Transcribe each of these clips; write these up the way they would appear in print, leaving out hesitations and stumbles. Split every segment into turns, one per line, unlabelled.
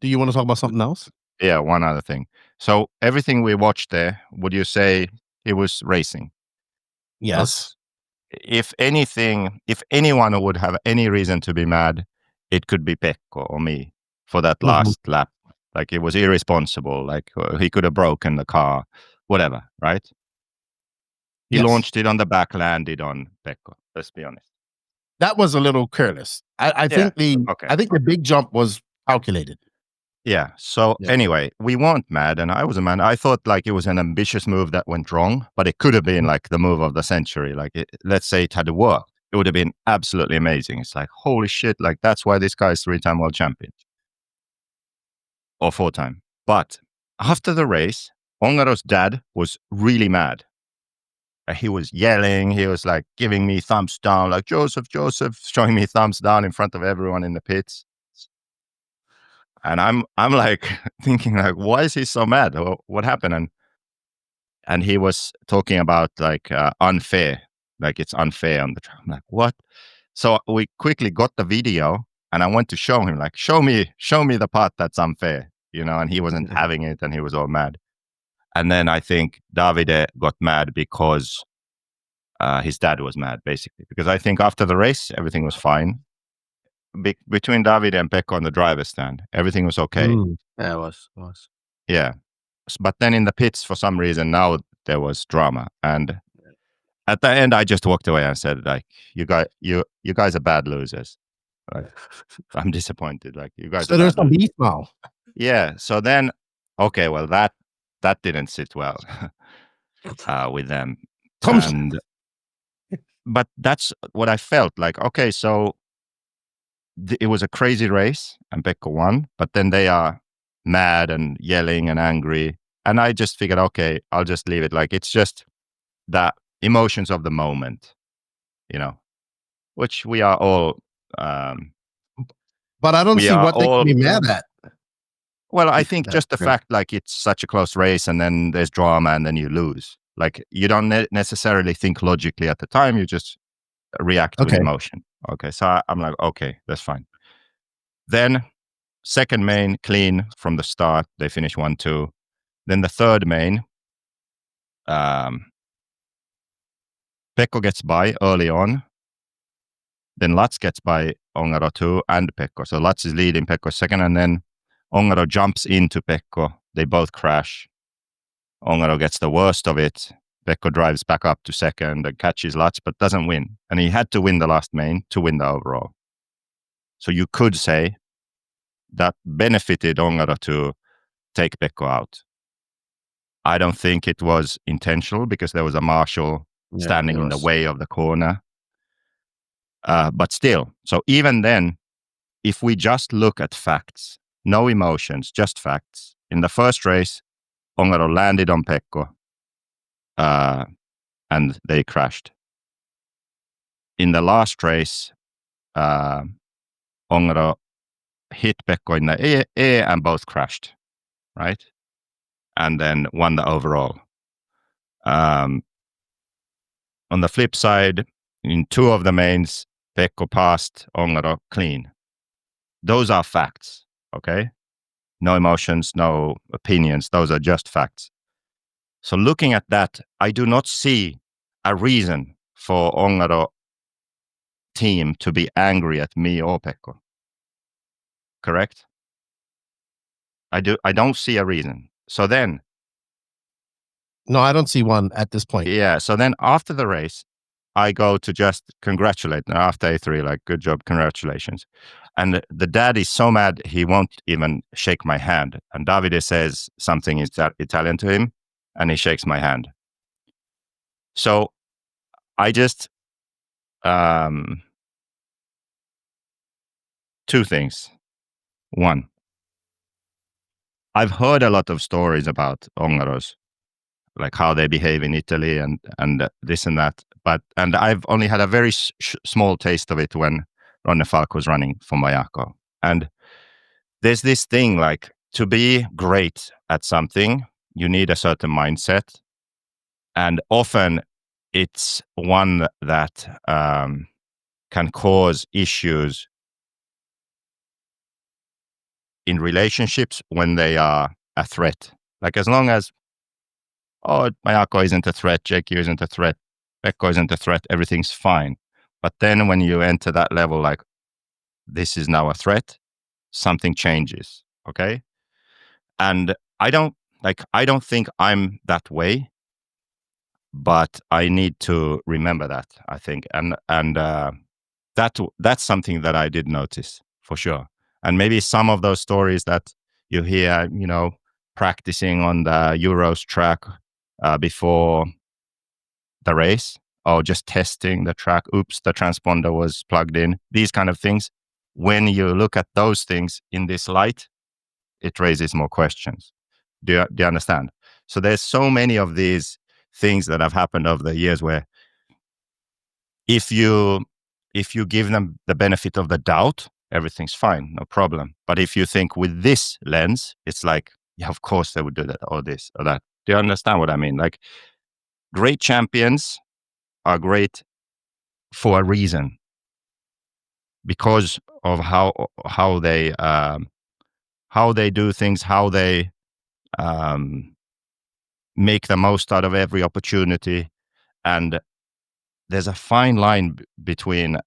Do you want to talk about something else?
Yeah, one other thing. So everything we watched there, would you say it was racing?
Yes.
If anything, if anyone would have any reason to be mad, it could be Pekko or me for that last lap. Like it was irresponsible. Like he could have broken the car, whatever, right? He launched it on the back, landed on Pekko. Let's be honest.
That was a little careless. I think the big jump was calculated.
Yeah. So anyway, we weren't mad, and I was mad. I thought like it was an ambitious move that went wrong, but it could have been like the move of the century. Like, let's say it had worked, it would have been absolutely amazing. It's like, holy shit! Like that's why this guy is 3-time world champion or 4-time. But after the race, Ongaro's dad was really mad. He was yelling. He was like giving me thumbs down, like Joseph, showing me thumbs down in front of everyone in the pits. And I'm like thinking like, why is he so mad? What happened? And he was talking about like unfair, like it's unfair on the track. I'm like, what? So we quickly got the video, and I went to show him, like, show me the part that's unfair, and he wasn't having it, and he was all mad. And then I think Davide got mad because his dad was mad, basically, because I think after the race, everything was fine. Between Davide and Pekko on the driver's stand, everything was okay.
Yeah, it was.
Yeah. But then in the pits, for some reason, now there was drama. And at the end, I just walked away and said, like, you guys are bad losers. Like, I'm disappointed. Like, you guys.
So there's some beef now.
Yeah. So then, okay, well, that didn't sit well with them. But that's what I felt like. Okay, so it was a crazy race, and Pekko won. But then they are mad and yelling and angry, and I just figured, okay, I'll just leave it. Like it's just the emotions of the moment, which we are all.
But I don't see what they can be mad at.
Well, I think just the fact like it's such a close race, and then there's drama, and then you lose. Like you don't necessarily think logically at the time; you just react with emotion. Okay, so I'm like, okay, that's fine. Then second main clean from the start. They finish 1-2. Then the third main, Pekko gets by early on. Then Lats gets by Ongaro too, and Pekko. So Lats is leading, Pekko second, and then Ongaro jumps into Pekko. They both crash. Ongaro gets the worst of it. Pekko drives back up to second and catches Lats, but doesn't win. And he had to win the last main to win the overall. So you could say that benefited Ongaro to take Pekko out. I don't think it was intentional because there was a marshal standing in the way of the corner. But still, so even then, if we just look at facts, no emotions, just facts. In the first race, Ongaro landed on Pekko and they crashed. In the last race, Ongaro hit Pekko in the E and both crashed, right? And then won the overall. On the flip side, in 2 of the mains, Pekko passed Ongaro clean. Those are facts, okay? No emotions, no opinions. Those are just facts. So looking at that, I do not see a reason for Ongaro team to be angry at me or Pekko. Correct? I don't see a reason. So then...
No, I don't see one at this point.
Yeah, so then after the race, I go to just congratulate after A3, like, good job, congratulations. And the dad is so mad, he won't even shake my hand. And Davide says something Italian to him, and he shakes my hand. So I just... 2 things. 1, I've heard a lot of stories about Ongaros, like how they behave in Italy and this and that. And I've only had a very small taste of it when Ronne Falk was running for Mayako. And there's this thing, like, to be great at something, you need a certain mindset. And often it's one that can cause issues in relationships when they are a threat. Like as long as, oh, Mayako isn't a threat, JQ isn't a threat, Pekko isn't a threat, everything's fine. But then when you enter that level, like this is now a threat, something changes. Okay. And I don't think I'm that way, but I need to remember that, I think. And that's something that I did notice for sure. And maybe some of those stories that you hear, practicing on the Euros track before the race, or just testing the track. Oops, the transponder was plugged in. These kind of things. When you look at those things in this light, it raises more questions. Do you understand? So there's so many of these things that have happened over the years where if you give them the benefit of the doubt, everything's fine, no problem. But if you think with this lens, it's like, yeah, of course they would do that or this or that. Do you understand what I mean? Like great champions are great for a reason because of how they do things, how they make the most out of every opportunity. And there's a fine line between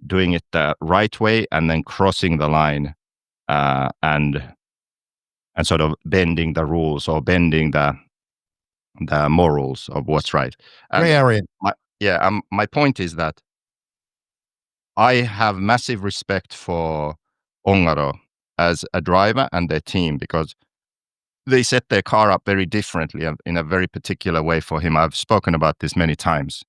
doing it the right way and then crossing the line and sort of bending the rules or bending the morals of what's right.
Gray area.
My point is that I have massive respect for Ongaro as a driver and their team because they set their car up very differently in a very particular way for him. I've spoken about this many times,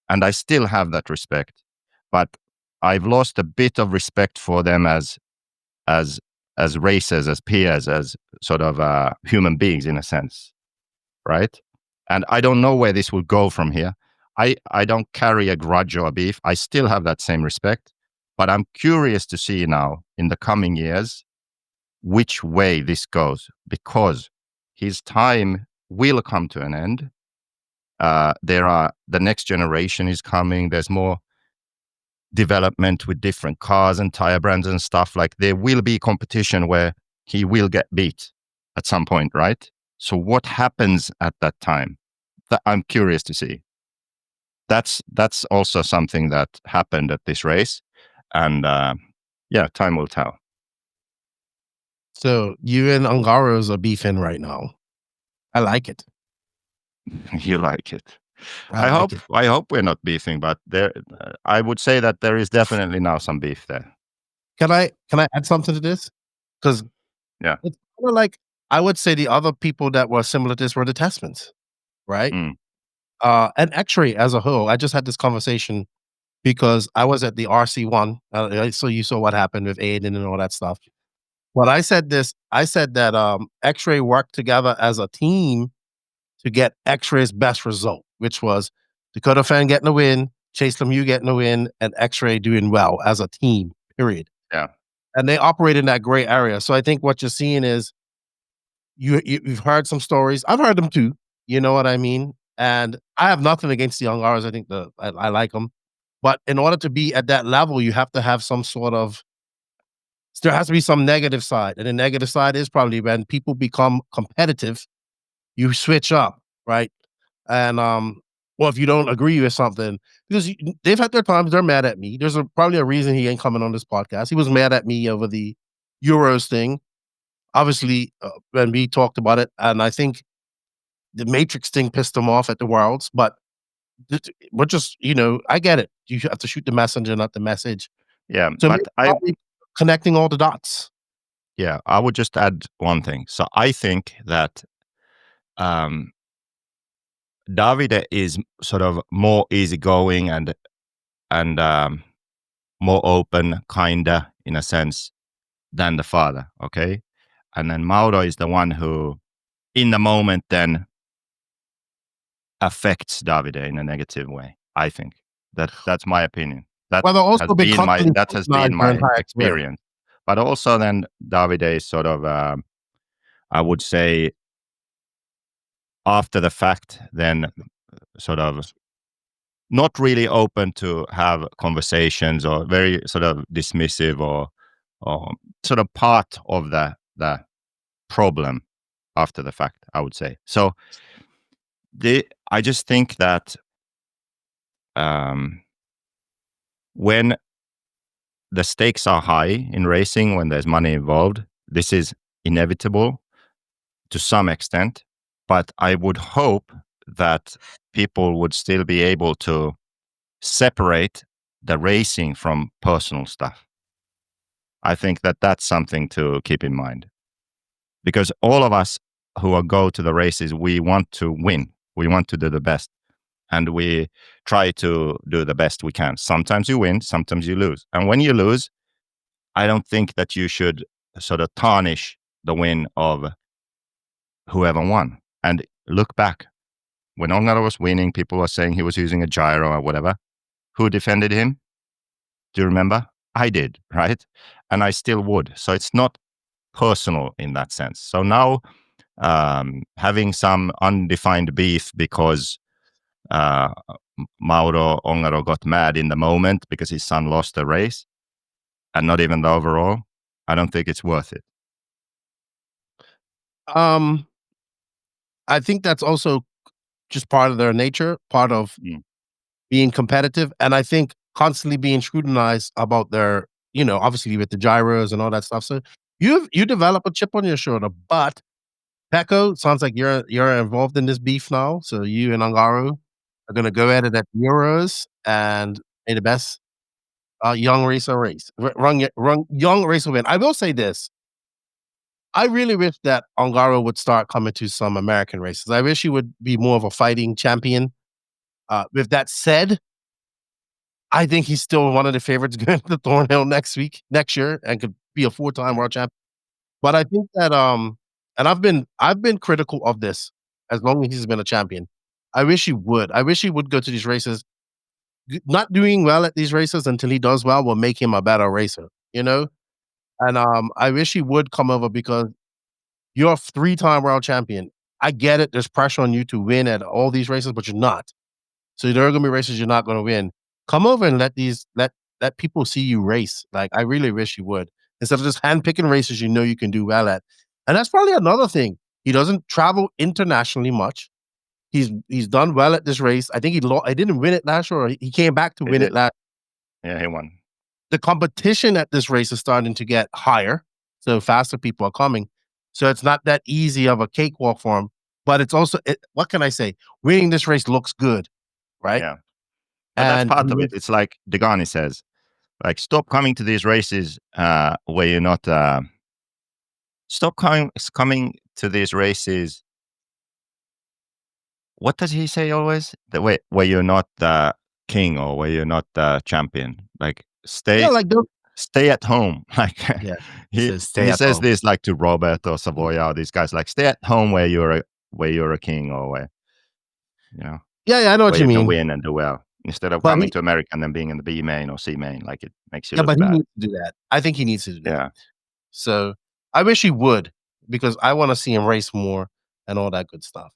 and I still have that respect. But I've lost a bit of respect for them as racers, as peers, as sort of human beings in a sense, right? And I don't know where this will go from here. I don't carry a grudge or a beef. I still have that same respect, but I'm curious to see now in the coming years which way this goes, because his time will come to an end. The next generation is coming. There's more development with different cars and tire brands and stuff. Like there will be competition where he will get beat at some point, right? So what happens at that time? That I'm curious to see. That's also something that happened at this race, and time will tell.
So you and Ongaros are beefing right now. I like it.
You like it. I hope we're not beefing, but there, I would say that there is definitely now some beef there.
Can I add something to this? Because
yeah,
it's kind of like I would say the other people that were similar to this were the Testments, right? And X-Ray as a whole. I just had this conversation because I was at the RC1, so you saw what happened with Aiden and all that stuff. But I said that X-Ray worked together as a team to get X-Ray's best result, which was Dakota Fan getting a win, Chase Lemieux getting a win, and X-Ray doing well as a team, period.
Yeah.
And they operate in that gray area. So I think what you're seeing is you've heard some stories. I've heard them too. You know what I mean? And I have nothing against the young R's. I think I like them. But in order to be at that level, you have to have some sort of, there has to be some negative side. And the negative side is probably when people become competitive, you switch up, right? And well, if you don't agree with something, because they've had their times, they're mad at me. There's probably a reason he ain't coming on this podcast. He was mad at me over the Euros thing. Obviously, when we talked about it, and I think the Matrix thing pissed him off at the Worlds, but we're just, I get it. You have to shoot the messenger, not the message.
Yeah,
so but I'm connecting all the dots.
Yeah, I would just add one thing. So I think that Davide is sort of more easygoing and more open, kinda in a sense, than the father. Okay, and then Mauro is the one who, in the moment, then affects Davide in a negative way. I think that's my opinion. That has been my experience. But also, then Davide is sort of, I would say, after the fact, then sort of not really open to have conversations, or very sort of dismissive, or sort of part of the problem after the fact, I would say. So I just think that when the stakes are high in racing, when there's money involved, this is inevitable to some extent. But I would hope that people would still be able to separate the racing from personal stuff. I think that that's something to keep in mind, because all of us who go to the races, we want to win. We want to do the best, and we try to do the best we can. Sometimes you win, sometimes you lose. And when you lose, I don't think that you should sort of tarnish the win of whoever won. And look back. When Ongaro was winning, people were saying he was using a gyro or whatever. Who defended him? Do you remember? I did, right? And I still would. So it's not personal in that sense. So now having some undefined beef because Mauro Ongaro got mad in the moment because his son lost the race and not even the overall, I don't think it's worth it.
I think that's also just part of their nature, part of being competitive, and I think constantly being scrutinized about their, obviously with the gyros and all that stuff. So you develop a chip on your shoulder, but Pekko, sounds like you're involved in this beef now. So you and Ongaro are gonna go at it at Euros, and may the best young racer race. Young racer win. I will say this. I really wish that Ongaro would start coming to some American races. I wish he would be more of a fighting champion. With that said, I think he's still one of the favorites going to Thornhill next year, and could be a 4-time world champion. But I think that, and I've been critical of this as long as he's been a champion. I wish he would. I wish he would go to these races. Not doing well at these races until he does well will make him a better racer, you know? And, I wish he would come over, because you're a 3-time world champion. I get it, there's pressure on you to win at all these races, but you're not. So there are gonna be races you're not gonna win. Come over and let people see you race. Like, I really wish you would, instead of just handpicking races you can do well at. And that's probably another thing. He doesn't travel internationally much. He's done well at this race. I think he didn't win it last year, or he came back to win it last.
Yeah, he won.
The competition at this race is starting to get higher, so faster people are coming. So it's not that easy of a cakewalk for him, but it's also, what can I say? Winning this race looks good, right?
Yeah. But that's
And
part of it. It's like Degani says, like, stop coming to these races where you're not. Stop coming to these races. What does he say always? The way where you're not the king or where you're not the champion. Like,
yeah,
stay
like
stay at home. Like,
Yeah,
he
stay at
says
home.
this like to Robert or Savoya or these guys, like, stay at home where you're a king, or where
yeah, I know what
where
you
you can
mean.
win and do well, instead of
But
coming to America and then being in the B main or C main. Like, it makes you look
but he
bad.
needs to do that. I think he needs to do that.
Yeah.
So I wish he would, because I want to see him race more and all that good stuff.